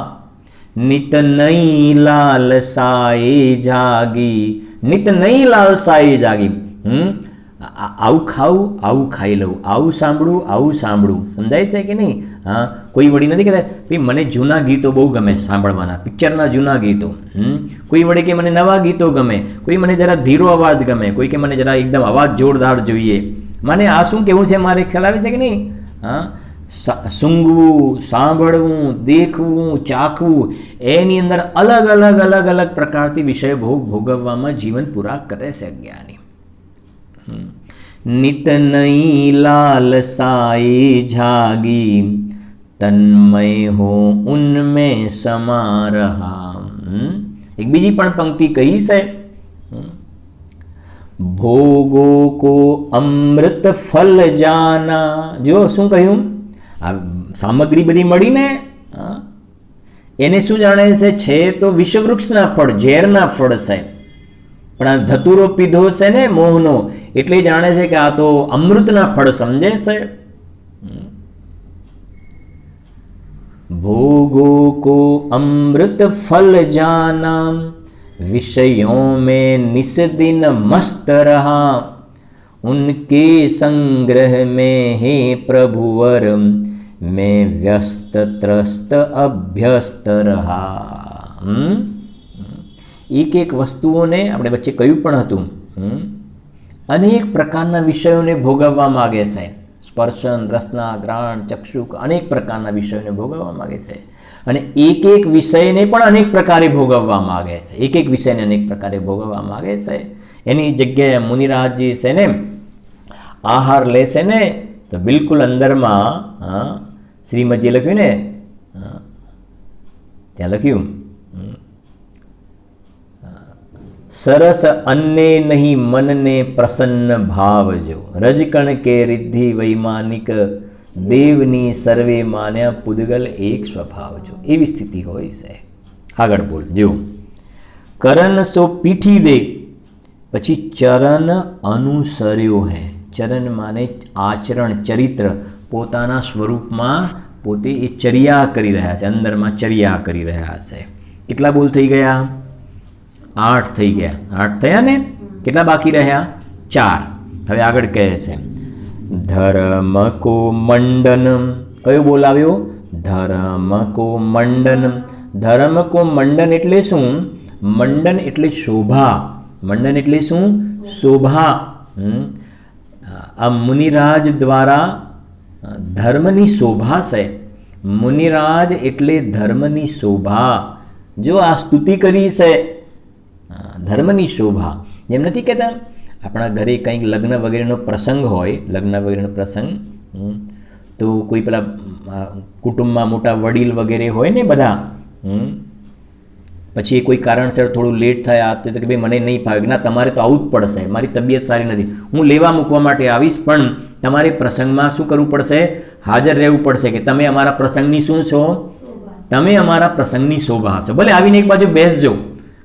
નિત નઈ લાલસાએ જાગી, નિત નઈ લાલસાએ જાગી. આવું ખાવું, આવું ખાઈ લઉં, આવું સાંભળું, આવું સાંભળું. સમજાય છે કે નહીં? હા, કોઈ વળી નથી કહેતા ભાઈ મને જૂના ગીતો બહુ ગમે સાંભળવાના, પિક્ચરના જૂના ગીતો. કોઈ વળી કે મને નવા ગીતો ગમે, કોઈ મને જરા ધીરો અવાજ ગમે, કોઈ કે મને જરા એકદમ અવાજ જોરદાર જોઈએ. મને આ શું કહેવું છે મારે ખ્યાલ આવે છે કે નહીં? હા, સૂંઘવું, સાંભળવું, દેખવું, ચાખવું, એની અંદર અલગ અલગ અલગ અલગ પ્રકારથી વિષય ભોગવવામાં જીવન પૂરા કરે છે જ્ઞાની. નિત નઈ લાલસાએ જાગી, તન્મય હો ઉનમે સમા રહા. એક બીજી પણ પંક્તિ કહી છે, ભોગો કો અમૃત ફલ જાના. જો શું કહ્યું? આ સામગ્રી બધી મળીને એને શું જાણે છે તો વિષવૃક્ષના ફળ, ઝેરના ફળ છે. પણ આ ધતુરો પીધો છે ને મોહનો, એટલે જાણે છે કે આ તો અમૃતના ફળ સમજે છે. ભોગો કો અમૃત ફલ જાના, विषयों में निस दिन मस्त रहा, उनके संग्रह में हे प्रभुवर मैं व्यस्त त्रस्त अभ्यस्त रहा. એક એક વસ્તુઓને આપણે વચ્ચે કહ્યું પણ હતું, અનેક પ્રકારના વિષયોને ભોગવવા માગે છે. સ્પર્શન, રસના, ગ્રાણ, ચક્ષુક, અનેક પ્રકારના વિષયોને ભોગવવા માગે છે. અને એક એક વિષયને પણ અનેક પ્રકારે ભોગવવા માગે છે. એક એક વિષયને અનેક પ્રકારે ભોગવવા માગે છે. એની જગ્યાએ મુનિરાજજી છે ને આહાર લેશે ને તો બિલકુલ અંદરમાં શ્રીમદજી લખ્યું ને, ત્યાં લખ્યું સરસ અન્ને નહીં મનને પ્રસન્ન ભાવજો, રજકણ કે રિદ્ધિ વૈમાનિક દેવની સર્વે માન્યા પુદગલ એક સ્વભાવજો. એવી સ્થિતિ હોય છે. આગળ બોલ જો કરન સો પીઠી દે પછી ચરણ અનુસર્યો હે ચરણ માને આચરણ ચરિત્ર પોતાના સ્વરૂપમાં પોતે એ ચર્યા કરી રહ્યા છે અંદરમાં ચર્યા કરી રહ્યા છે કેટલા બોલ થઈ ગયા 8 થઈ ગયા 8 થયા ને કેટલા બાકી રહ્યા 4 હવે આગળ કહે છે ધર્મ કો મંડન કયો બોલ આવ્યો ધર્મ કો મંડન ધર્મ કો મંડન એટલે શું મંડન એટલે શોભા મંડન એટલે શું શોભા આ મુનિરાજ દ્વારા ધર્મની શોભા છે મુનિરાજ એટલે ધર્મની શોભા જો આ સ્તુતિ કરી છે ધર્મની શોભા જેમ નથી કહેતા આપણા ઘરે કંઈક લગ્ન વગેરેનો પ્રસંગ હોય લગ્ન વગેરેનો પ્રસંગ તો કોઈ પેલા કુટુંબમાં મોટા વડીલ વગેરે હોય ને બધા પછી કોઈ કારણસર થોડું લેટ થાય આ તો કે ભાઈ મને નહીં ફાવે ના તમારે તો આવવું જ પડશે મારી તબિયત સારી નથી હું લેવા મૂકવા માટે આવીશ પણ તમારે પ્રસંગમાં શું કરવું પડશે હાજર રહેવું પડશે કે તમે અમારા પ્રસંગની શું છો તમે અમારા પ્રસંગની શોભા છો ભલે આવીને એક બાજુ બેસજો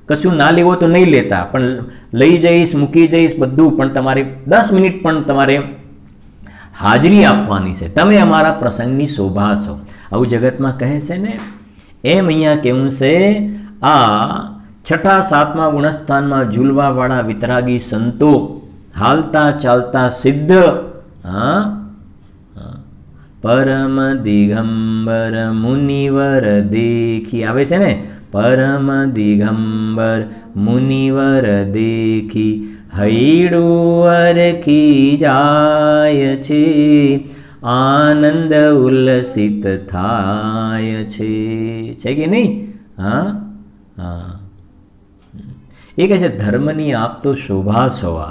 કશું ના લેવો તો નહીં લેતા પણ લઈ જઈશ મૂકી જઈશ બધું પણ તમારે 10 મિનિટ પણ તમારે હાજરી આપવાની છે તમે અમારા પ્રસંગની શોભા છો આવું જગતમાં કહે છે ને એમ અહીંયા કેવું છે આ 6ઠા 7મા ગુણસ્થાનમાં ઝૂલવાવાળા વિતરાગી સંતો હાલતા ચાલતા સિદ્ધ પરમ દિગંબર મુનિવર દેખી આવે છે ને પરમ દિગંબર મુનિવર દેખી હૈડું અરખી જાય છે આનંદ ઉલ્લસિત થાય છે કે નહીં એ કહે છે ધર્મની આપ તો શોભા છો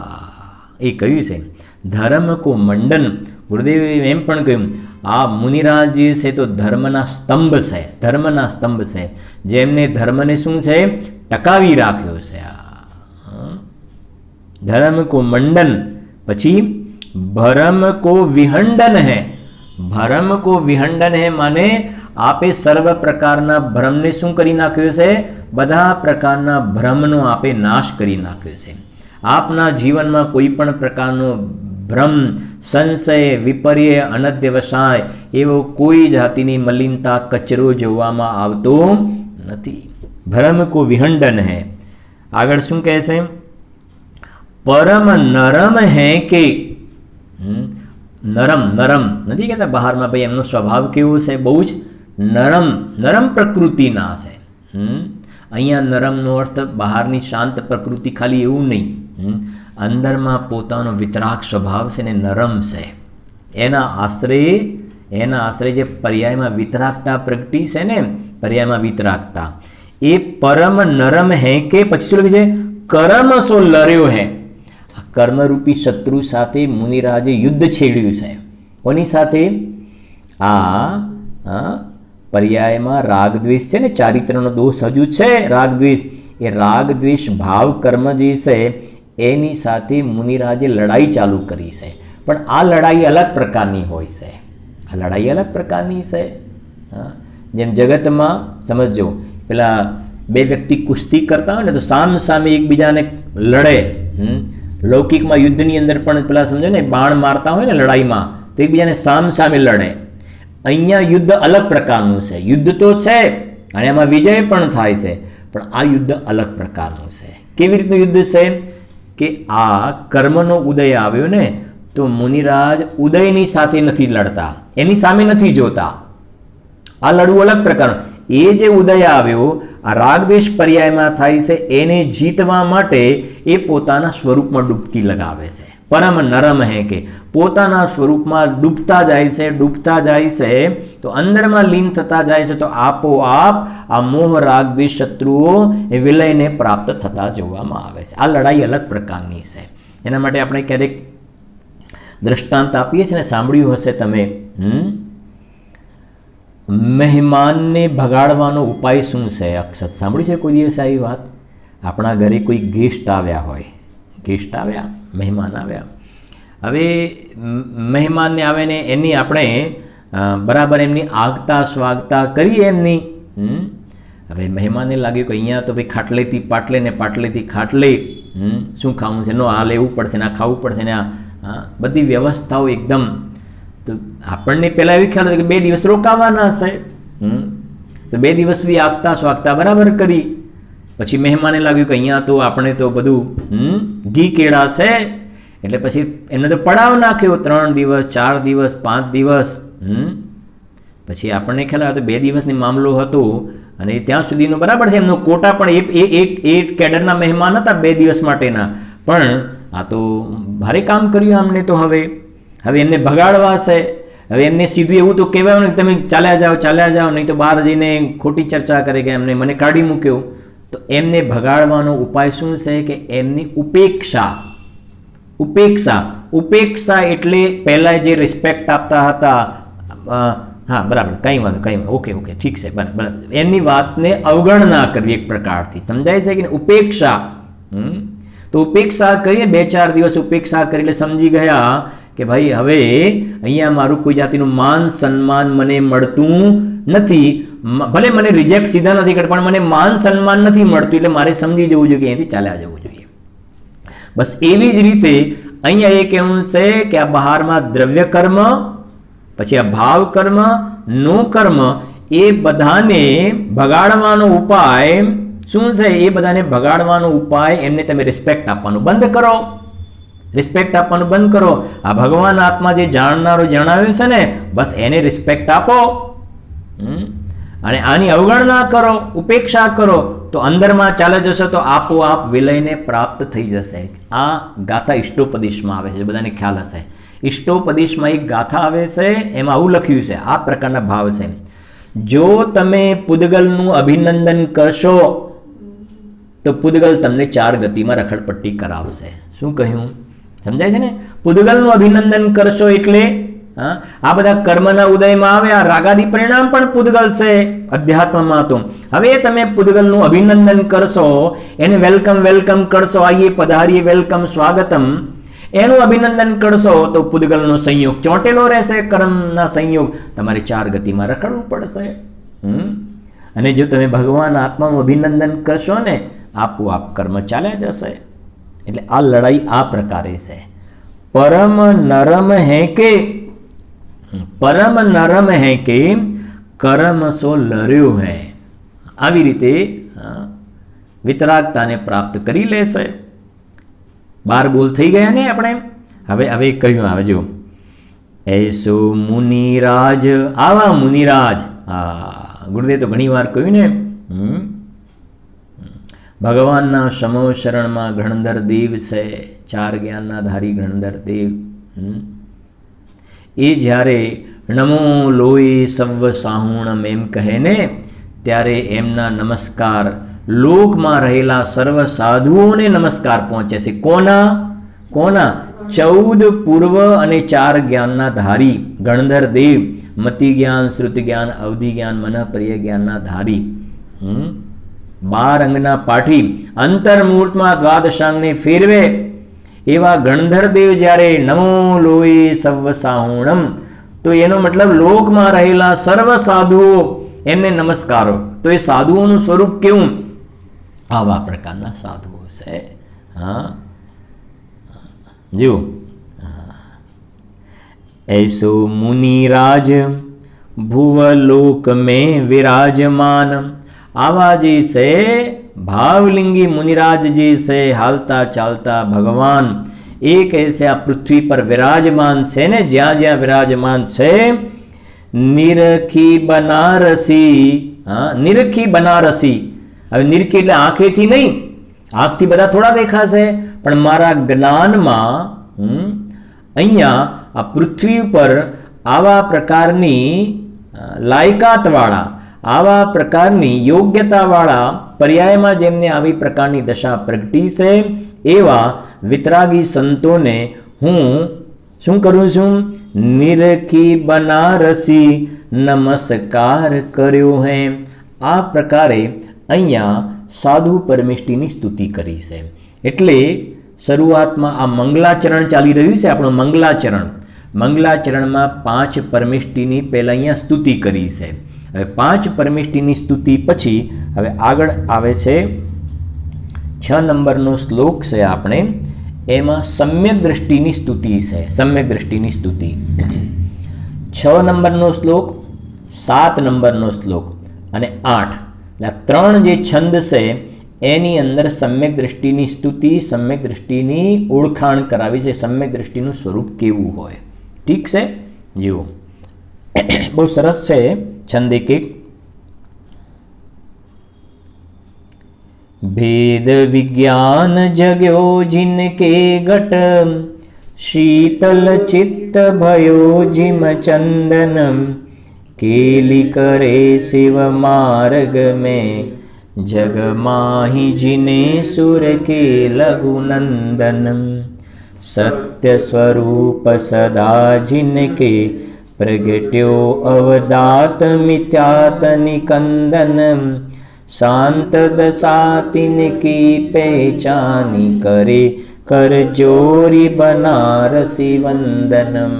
એ કહ્યું છે ધર્મ કો મંડન ગુરુદેવે એમ પણ કહ્યું આ મુનિરાજ છે તો ધર્મના સ્તંભ છે જેમને ધર્મને શું છે ટકાવી રાખ્યો છે ધર્મ કો મંડન પછી ભરમ કો વિહંડન હૈ ભરમ કો વિહંડન હૈ માને આપે સર્વ પ્રકારના ભ્રમને શું કરી નાખ્યો છે બધા પ્રકારના ભ્રમનો આપે નાશ કરી નાખ્યો છે આપના જીવનમાં કોઈ પણ પ્રકારનો ભ્રમ સંશય વિપર્ય અનદ્યવસાય એવો કોઈ જાતિની મલિનતા કચરો જોવામાં આવતો નથી ભ્રમ કો વિહંડન હૈ આગળ શું કહે છે પરમ નરમ હૈ કે નરમ નથી કહેતા બહારમાં ભાઈ એમનો સ્વભાવ કેવો છે બહુ જ નરમ પ્રકૃતિના છે અહીંયા નરમનો અર્થ બહારની શાંત પ્રકૃતિ ખાલી એવું નહીં અંદરમાં પોતાનો વિતરાગ સ્વભાવ છે ને નરમ છે એના આશ્રય જે પર્યાયમાં વિતરાગતા પ્રગટી છે ને પર્યાયમાં વિતરાગતા એ પરમ નરમ હે કે પછી શું લખે છે કર્મ સો લર્યો હે કર્મરૂપી શત્રુ સાથે મુનિરાજે યુદ્ધ છેડ્યું છે કોની સાથે પર્યાયમાં રાગદ્વેષ છે ને ચારિત્રનો દોષ હજુ છે રાગદ્વેષ એ રાગદ્વેષ ભાવ કર્મ જે છે એની સાથે મુનિરાજે લડાઈ ચાલુ કરી છે પણ આ લડાઈ અલગ પ્રકારની હોય છે જેમ જગતમાં સમજો પેલા બે વ્યક્તિ કુસ્તી કરતા હોય ને તો સામે એકબીજાને લડે લૌકિકમાં યુદ્ધની અંદર પણ પેલા સમજો ને બાણ મારતા હોય ને લડાઈમાં તો એકબીજાને સામે લડે અહીંયા યુદ્ધ અલગ પ્રકારનું છે યુદ્ધ તો છે અને એમાં વિજય પણ થાય છે પણ આ યુદ્ધ અલગ પ્રકારનું છે કેવી રીતનું યુદ્ધ છે કે આ કર્મનો ઉદય આવ્યો ને તો મુનિરાજ ઉદયની સાથે નથી લડતા એની સામે નથી જોતા આ લડવું અલગ પ્રકારનું એ જે ઉદય આવ્યો આ રાગદ્વેષ પર્યાયમાં થાય છે એને જીતવા માટે એ પોતાના સ્વરૂપમાં ડૂબકી લગાવે છે પરમ નરમ હે કે પોતાના સ્વરૂપમાં ડૂબતા જાય છે તો અંદરમાં લીન થતા જાય છે તો આપોઆપ આ મોહ રાગદ્વેષ શત્રુઓ એ વિલયને પ્રાપ્ત થતા જોવામાં આવે છે આ લડાઈ અલગ પ્રકારની છે એના માટે આપણે ક્યારેક દ્રષ્ટાંત આપીએ છીએ ને સાંભળ્યું હશે તમે મહેમાનને ભગાડવાનો ઉપાય શું છે અક્ષત સાંભળ્યું છે કોઈ દિવસ આવી વાત આપણા ઘરે કોઈ ગેસ્ટ આવ્યા મહેમાન આવ્યા હવે મહેમાનને આવે ને એની આપણે બરાબર એમની આગતા સ્વાગતા કરીએ એમની હવે મહેમાને લાગ્યું કે અહીંયા તો ભાઈ ખાટલેથી પાટલે ને પાટલેથી ખાટલે, શું ખાવું છે, નો આ લેવું પડશે ને આ ખાવું પડશે ને આ બધી વ્યવસ્થાઓ એકદમ. તો આપણને પહેલાં એવી ખ્યાલ હતો કે 2 દિવસ રોકાવાના હશે, તો 2 દિવસ સુધી આગતા સ્વાગતા બરાબર કરી. પછી મહેમાને લાગ્યું કે અહીંયા તો આપણે તો બધું ઘી કેળા છે, એટલે પછી એમને તો પડાવ નાખ્યો 3 દિવસ 4 દિવસ 5 દિવસ. પછી આપણને ખ્યાલ આવ્યો તો 2 દિવસની મામલો હતો, અને ત્યાં સુધીનો બરાબર છે એમનો કોટા પણ એ કેડરના મહેમાન હતા 2 દિવસ માટેના, પણ આ તો ભારે કામ કર્યું અમને. તો હવે એમને ભગાડવા છે. હવે એમને સીધું એવું તો કહેવાય ને તમે ચાલ્યા જાઓ, નહીં તો બહાર જઈને ખોટી ચર્ચા કરે કે એમને મને કાઢી મૂક્યો. તો એમને ભગાડવાનો ઉપાય શું છે કે એમની ઉપેક્ષા એટલે પહેલાં જે રિસ્પેક્ટ આપતા હતા, હા બરાબર, કંઈ વાંધો, ઓકે ઠીક છે, બરાબર, એમની વાતને અવગણના કરવી એક પ્રકારથી, સમજાય છે કે ઉપેક્ષા. તો ઉપેક્ષા કરીએ, 2-4 દિવસ ઉપેક્ષા કરી એટલે સમજી ગયા કે ભાઈ હવે અહીંયા મારું કોઈ જાતિનું માન સન્માન મને મળતું નથી. ભલે મને રિજેક્ટ સીધા નથી કરતા, પણ મને માન સન્માન નથી મળતું, એટલે મારે સમજી જવું જોઈએ કે અહીંથી ચાલ્યા જવું જોઈએ. બસ એવી જ રીતે અહીંયા એ કહેવું છે કે આ બહારમાં દ્રવ્ય કર્મ, પછી આ ભાવ કર્મ, નો કર્મ, એ બધાને ભગાડવાનો ઉપાય શું છે? એ બધાને ભગાડવાનો ઉપાય એમને તમે રિસ્પેક્ટ આપવાનું બંધ કરો. આ ભગવાન આત્મા જે જાણનારો જણાવ્યું છે ને, બસ એને રિસ્પેક્ટ આપો અને આની અવગણના કરો, ઉપેક્ષા કરો, તો અંદરમાં ચાલે જશે તો આપોઆપ વિલયને પ્રાપ્ત થઈ જશે. આ ગાથા ઇષ્ટોપદેશમાં આવે છે, બધાને ખ્યાલ હશે. ઇષ્ટોપદેશમાં એક ગાથા આવે છે, એમાં આવું લખ્યું છે, આ પ્રકારના ભાવ છે. જો તમે પૂદગલનું અભિનંદન કરશો તો પૂદગલ તમને 4 ગતિમાં રખડપટ્ટી કરાવશે. શું કહ્યું? સમજાય છે ને? પૂદગલનું અભિનંદન કરશો એટલે આ બધા કર્મના ઉદયમાં આવે, આ રાગાદી પરિણામ પણ પૂદગલ છે અધ્યાત્મમાં. તો હવે તમે પૂદગલનું અભિનંદન કરશો, એને વેલકમ કરશો, આઈએ પધારીએ, વેલકમ, સ્વાગતમ, એનું અભિનંદન કરશો તો પૂદગલનો સંયોગ ચોંટેલો રહેશે, કર્મના સંયોગ, તમારે 4 ગતિમાં રખડવું પડશે. અને જો તમે ભગવાન આત્માનું અભિનંદન કરશો ને, આપોઆપ કર્મ ચાલ્યા જશે. એટલે આ લડાઈ આ પ્રકારે છે. પરમ નરમ હે કે કર્મ સો લર્યો હે. આવી રીતે વિતરાગતાને પ્રાપ્ત કરી લેશે. 12 બોલ થઈ ગયા ને આપણે. હવે કહ્યું આવે જો, એસો મુનિરાજ, આવા મુનિરાજ. ગુરુદેવ તો ઘણી વાર કહ્યું ને, ભગવાનના સમો શરણમાં ગણધર દેવ છે, 4 જ્ઞાનના ધારી ગણધર દેવ. એ જ્યારે નમો લોય સવ સાહુણમ એમ કહે ને, ત્યારે એમના નમસ્કાર લોકમાં રહેલા સર્વ સાધુઓને નમસ્કાર પહોંચે છે. કોના? 14 પૂર્વ અને 4 જ્ઞાનના ધારી ગણધર દેવ, મતિ જ્ઞાન, શ્રુતિ જ્ઞાન, અવધિ જ્ઞાન, મનઃપ્રિય જ્ઞાનના ધારી, 12 અંગના પાઠી, અંતર્મૂર્તમાં દ્વાદશાંગને ફેરવે એવા ગણધર દેવ જ્યારે નમો લોય સવ સાહુણમ, તો એનો મતલબ લોકમાં રહેલા સર્વ સાધુઓ એમને નમસ્કારો. તો એ સાધુઓનું સ્વરૂપ કેવું? આવા પ્રકારના સાધુઓ છે. જો ऐसो मुनिराज भुवलोक में विराजमान. आवा जी से भावलिंगी मुनिराज जी से हालता चालता भगवान एक ऐसे आ पृथ्वी पर विराजमान से ने, ज्या ज्या विराजमान से, निरखी बनारसी. निरखी बनारसी. હવે નિરખી એટલે આંખેથી નહીં, આંખથી બધા થોડા દેખાશે, પણ મારા જ્ઞાનમાં અહીંયા આ પૃથ્વી ઉપર આવા પ્રકારની લાયકાતવાળા, આવા પ્રકારની યોગ્યતાવાળા, પર્યાયમાં જેમને આવી પ્રકારની દશા પ્રગટી છે, એવા વિતરાગી સંતોને હું શું કરું છું? નિરખી બનારસી નમસ્કાર કર્યો હે. આ પ્રકારે અહીંયા સાધુ પરમેષ્ટિની સ્તુતિ કરી છે. એટલે શરૂઆતમાં આ મંગલાચરણ ચાલી રહ્યું છે, આપણું મંગલાચરણમાં 5 પરમેષ્ટિની પહેલાં અહીંયા સ્તુતિ કરી છે. હવે 5 પરમિષ્ટિની સ્તુતિ પછી હવે આગળ આવે છે 6 નંબરનો શ્લોક છે આપણે એમાં સમ્યક દ્રષ્ટિની સ્તુતિ છે. સમ્યક દ્રષ્ટિની સ્તુતિ 6 નંબરનો શ્લોક, 7 નંબરનો શ્લોક અને 8 એટલે 3 જે છંદ છે એની અંદર સમ્યક દ્રષ્ટિની સ્તુતિ, સમ્યક દ્રષ્ટિની ઓળખાણ કરાવી છે. સમ્યક દ્રષ્ટિનું સ્વરૂપ કેવું હોય. ઠીક છે, જુઓ બહુ સરસ છે છંદ એક. भेद विज्ञान जग्यो जिनके घट शीतल चित्त भयो जिम चंदन केली करे शिव मार्ग में जग माही जिने सुर के लघुनंदन सत्य स्वरूप सदा जिनके प्रगट्यो अवदात मिथ्यात निकंदन शांत दसातिन की पहचानी करे कर जोरी बनारसी वंदनम.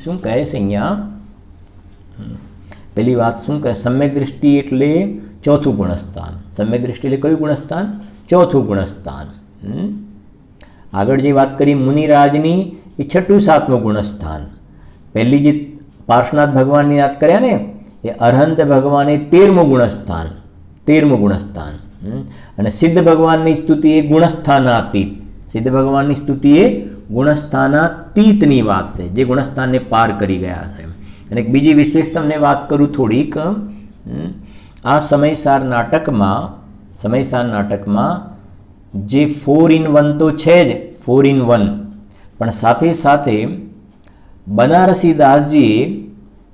શું કહે છે અહીંયા? પહેલી વાત શું કહે? સમ્યક દ્રષ્ટિ એટલે ચોથું ગુણસ્થાન. સમ્યક દ્રષ્ટિ એટલે કયું ગુણસ્થાન? ચોથું ગુણસ્થાન. આગળ જે વાત કરી મુનિરાજની એ 6ઠું 7મું ગુણસ્થાન. પહેલી જે પાર્શ્વનાથ ભગવાનની વાત કર્યા ને એ અરહંત ભગવાને 13મું ગુણસ્થાન. 13મું ગુણસ્થાન. અને સિદ્ધ ભગવાનની સ્તુતિ એ ગુણસ્થાનાતીત. સિદ્ધ ભગવાનની સ્તુતિ એ ગુણસ્થાનાતીતની વાત છે, જે ગુણસ્થાનને પાર કરી ગયા છે. અને એક બીજી વિશેષ તમને વાત કરું થોડીક. આ સમયસાર નાટકમાં જે 4 in 1 તો છે જ, 4 in 1, પણ સાથે સાથે બનારસી દાસજીએ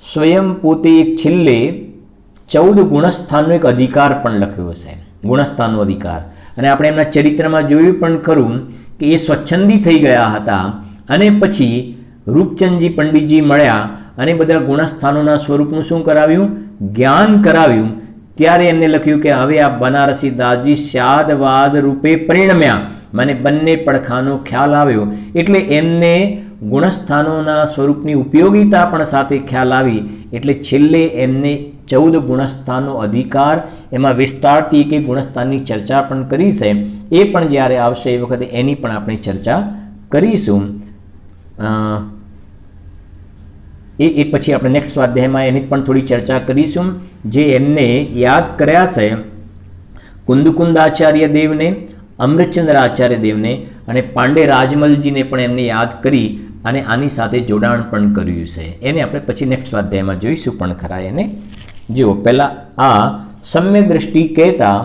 સ્વયં પોતે એક છેલ્લે 14 ગુણસ્થાનનો એક અધિકાર પણ લખ્યો છે. ગુણસ્થાનનો અધિકાર. અને આપણે એમના ચરિત્રમાં જોયું પણ ખરું કે એ સ્વચ્છંદી થઈ ગયા હતા અને પછી રૂપચંદજી પંડિતજી મળ્યા અને બધા ગુણસ્થાનોના સ્વરૂપનું શું કરાવ્યું? જ્ઞાન કરાવ્યું. ત્યારે એમને લખ્યું કે હવે આ બનારસી દાસજી સ્યાદવાદ રૂપે પરિણમ્યા. મને બંને પડખાનો ખ્યાલ આવ્યો. એટલે એમને ગુણસ્થાનોના સ્વરૂપની ઉપયોગિતા પણ સાથે ખ્યાલ આવી. એટલે છેલ્લે એમને 14 ગુણસ્થાનનો અધિકાર, એમાં વિસ્તારથી એક ગુણસ્થાનની ચર્ચા પણ કરી છે. એ પણ જ્યારે આવશે એ વખતે એની પણ આપણે ચર્ચા કરીશું. એ પછી આપણે નેક્સ્ટ સ્વાધ્યાયમાં એની પણ થોડી ચર્ચા કરીશું. જે એમને યાદ કર્યા છે કુંદકુંદ આચાર્ય દેવને, અમૃતચંદ્ર આચાર્ય દેવને અને પાંડે રાજમલજીને પણ એમને યાદ કરી અને આની સાથે જોડાણ પણ કર્યું છે. એને આપણે પછી નેક્સ્ટ સ્વાધ્યાયમાં જોઈશું પણ ખરા. એને જુઓ, પહેલાં આ સમ્યક દ્રષ્ટિ કહેતા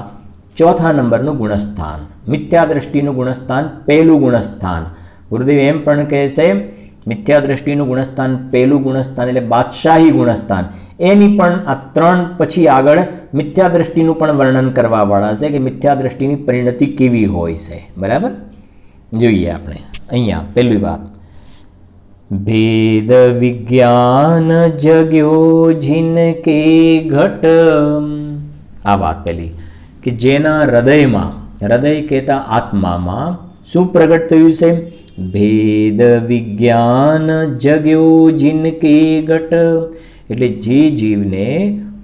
4થા નંબરનું ગુણસ્થાન, મિથ્યા દ્રષ્ટિનું ગુણસ્થાન, પહેલું ગુણસ્થાન. ગુરુદેવ એમ પણ કહે છે મિથ્યા દ્રષ્ટિનું ગુણસ્થાન, પહેલું ગુણસ્થાન એટલે બાદશાહી ગુણસ્થાન. એની પણ આ 3 પછી આગળ મિથ્યા દ્રષ્ટિનું પણ વર્ણન કરવાવાળા છે કે મિથ્યા દ્રષ્ટિની પરિણતિ કેવી હોય છે. બરાબર, જોઈએ આપણે અહીંયા પહેલી વાત. भेद विज्ञान जग्यो जिनके घट. આ વાત પહેલી કે જેના હૃદયમાં, હૃદય કહેતા આત્મામાં શું પ્રગટ થયું છે? ભેદ વિજ્ઞાન જગ્યો જિનકે ઘટ. એટલે જે જીવને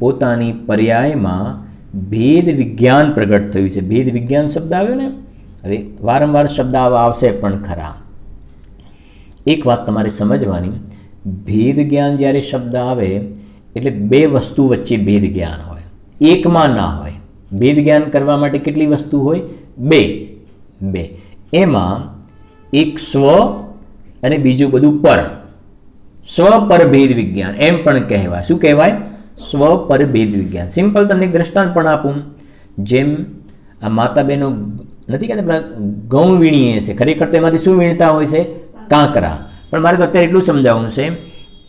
પોતાની પર્યાયમાં ભેદ વિજ્ઞાન પ્રગટ થયું છે. ભેદ વિજ્ઞાન શબ્દ આવ્યો ને, હવે વારંવાર શબ્દ આવશે પણ ખરા. એક વાત તમારે સમજવાની, ભેદ જ્ઞાન જ્યારે શબ્દ આવે એટલે 2 વસ્તુ વચ્ચે ભેદ જ્ઞાન હોય, એકમાં ના હોય. ભેદ જ્ઞાન કરવા માટે કેટલી વસ્તુ હોય? 2. એમાં એક સ્વ અને બીજું બધું પર. સ્વ પર ભેદ વિજ્ઞાન એમ પણ કહેવાય. શું કહેવાય? સ્વ પર ભેદ વિજ્ઞાન. સિમ્પલ તમને એક દ્રષ્ટાંત પણ આપું. જેમ આ માતા બહેનો નથી કહેતા પેલા ઘઉં વીણીએ છે, ખરેખર તો એમાંથી શું વીણતા હોય છે? કાંકરા. પણ મારે તો અત્યારે એટલું સમજાવવું છે,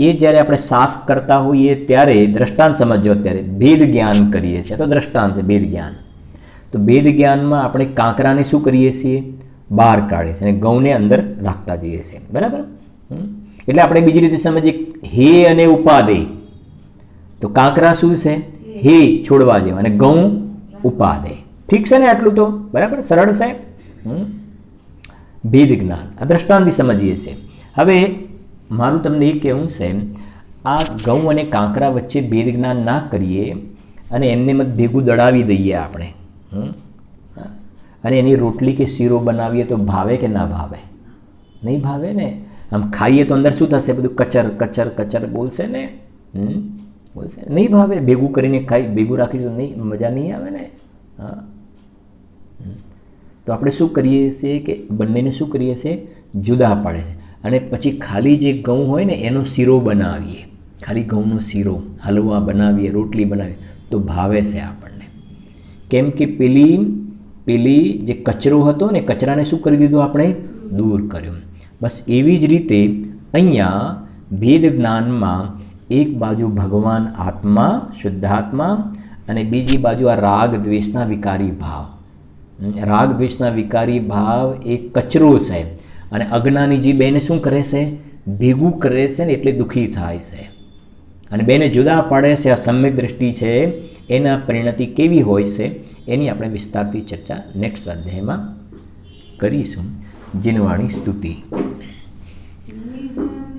એ જ્યારે આપણે સાફ કરતા હોઈએ ત્યારે દ્રષ્ટાંત સમજો. અત્યારે ભેદ જ્ઞાન કરીએ છીએ તો દ્રષ્ટાંત છે ભેદ જ્ઞાન. તો ભેદ જ્ઞાનમાં આપણે કાંકરાને શું કરીએ છીએ? બહાર કાઢીએ છીએ અને ઘઉંને અંદર રાખતા જઈએ છીએ. બરાબર. એટલે આપણે બીજી રીતે સમજીએ હે અને ઉપાદેય. તો કાંકરા શું છે? હે છોડવા જેવા અને ઘઉં ઉપાદેય. ઠીક છે ને? આટલું તો બરાબર સરળ છે. ભેદ જ્ઞાન આ દ્રષ્ટાંતથી સમજીએ છીએ. હવે મારું તમને એ કહેવું છે, આ ઘઉં અને કાંકરા વચ્ચે ભેદ જ્ઞાન ના કરીએ અને એમને મત ભેગું દળાવી દઈએ આપણે, અને એની રોટલી કે શીરો બનાવીએ તો ભાવે કે ના ભાવે? નહીં ભાવે ને. આમ ખાઈએ તો અંદર શું થશે? બધું કચર કચર કચર બોલશે ને, બોલશે, નહીં ભાવે. ભેગું કરીને ખાઈ ભેગું રાખીશું તો નહીં, મજા નહીં આવે ને. હા, તો આપણે શું કરીએ છીએ કે બંનેને શું કરીએ છીએ? જુદા પાડે છે. અને પછી ખાલી જે ઘઉં હોય ને એનો શીરો બનાવીએ, ખાલી ઘઉંનો શીરો, હલવા બનાવીએ, રોટલી બનાવીએ તો ભાવે છે આપણને. કેમ કે પેલી જે કચરો હતો ને, કચરાને શું કરી દીધું આપણે? દૂર કર્યું. બસ એવી જ રીતે અહીંયા ભેદ જ્ઞાનમાં એક બાજુ ભગવાન આત્મા, શુદ્ધાત્મા, અને બીજી બાજુ આ રાગ દ્વેષના વિકારી ભાવ. રાગ દ્વેષના વિકારી ભાવ એ કચરો છે, અને અજ્ઞાની જે બેને શું કરે છે? ભેગું કરે છે ને એટલે દુઃખી થાય છે, અને બેને જુદા પાડે છે. આ સમ્યક દૃષ્ટિ છે, એના પરિણતિ કેવી હોય છે એની આપણે વિસ્તારથી ચર્ચા નેક્સ્ટ અધ્યાયમાં કરીશું. જીનવાણી સ્તુતિ.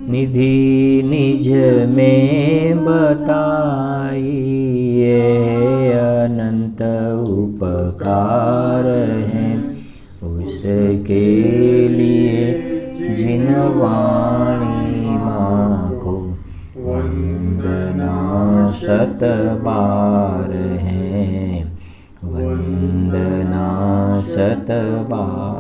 निधि निज में बताइए, अनंत उपकार है उसके लिए जिनवाणी माँ को वंदना शत बार है, वंदना शत बार.